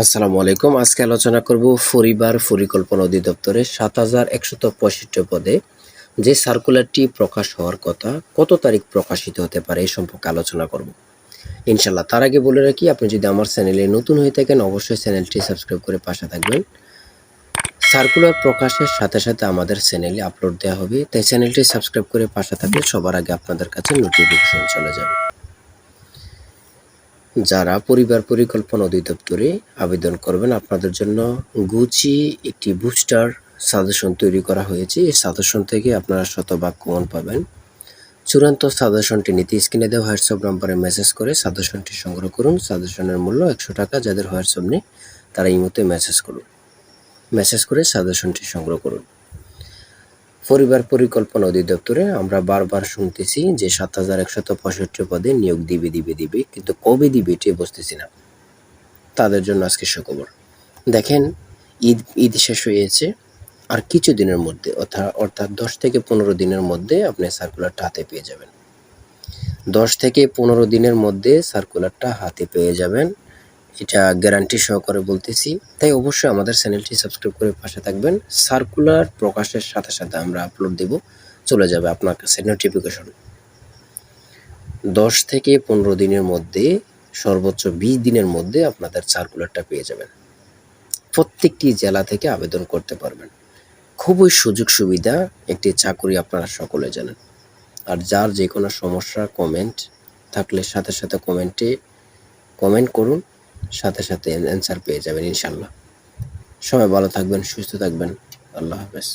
আসসালামু আলাইকুম। আজকে আলোচনা করব পরিবার পরিকল্পনা অধিদপ্তরের ৭,১৬৫ পদে যে সার্কুলারটি প্রকাশ হওয়ার কথা, কত তারিখ প্রকাশিত হতে পারে এই সম্পর্কে আলোচনা করব। ইনশাআল্লাহ। তার আগে বলে রাখি, আপনি যদি আমার চ্যানেলে নতুন হয়ে থাকেন অবশ্যই চ্যানেলটি সাবস্ক্রাইব করে পাশে থাকবেন। সার্কুলার প্রকাশের সাথে সাথে আমাদের চ্যানেলে আপলোড দেওয়া হবে, তাই চ্যানেলটি সাবস্ক্রাইব করে পাশে থাকলে সবার আগে আপনাদের কাছে নোটিফিকেশন চলে যাবে। যারা পরিবার পরিকল্পনা অধিদপ্তরে আবেদন করবেন, আপনাদের জন্য গুচি একটি বুস্টার সাজেশন তৈরি করা হয়েছে। এই সাজেশন থেকে আপনারা শতভাগ কমন পাবেন। চূড়ান্ত সাজেশনটি নিতে স্ক্রিনে দেওয়া হোয়াটসঅ্যাপ নম্বরে মেসেজ করে সাজেশনটি সংগ্রহ করুন। সাজেশনের মূল্য ১০০ টাকা। যাদের হোয়াটসঅ্যাপ নেই তারা এই মুহূর্তে মেসেজ করুন। মেসেজ করে সাজেশনটি সংগ্রহ করুন। পরিবার পরিকল্পনা অধিদপ্তরে আমরা বারবার শুনতেছি যে ৭,১৬৫ পদে নিয়োগ দিবে, কিন্তু কবে দিবে এটি বুঝতেছি না। তাদের জন্য আজকে সুখবর। দেখেন, ঈদ শেষ হয়েছে, আর কিছু দিনের মধ্যে অর্থাৎ ১০ থেকে ১৫ দিনের মধ্যে আপনি সার্কুলারটা হাতে পেয়ে যাবেন। ১০ থেকে ১৫ দিনের মধ্যে সার্কুলারটা হাতে পেয়ে যাবেন, এটা গ্যারান্টি সহকারে বলতেছি। তাই অবশ্যই আমাদের চ্যানেলটি সাবস্ক্রাইব করে পাশে থাকবেন। সার্কুলার প্রকাশের সাথে সাথে আমরা আপলোড দেব, চলে যাবে আপনার কাছে নোটিফিকেশন। ১০ থেকে ১৫ দিনের মধ্যে, সর্বোচ্চ ২০ দিনের মধ্যে আপনাদের সার্কুলারটা পেয়ে যাবেন। প্রত্যেকটি জেলা থেকে আবেদন করতে পারবেন। খুবই সুযোগ সুবিধা একটি চাকরি, আপনারা সকলে জানেন। আর যার যে কোনো সমস্যা কমেন্ট থাকলে সাথে সাথে কমেন্ট করুন, সাথে সাথে অ্যান্সার পেয়ে যাবেন ইনশাল্লাহ। সবাই ভালো থাকবেন, সুস্থ থাকবেন। আল্লাহ হাফেজ।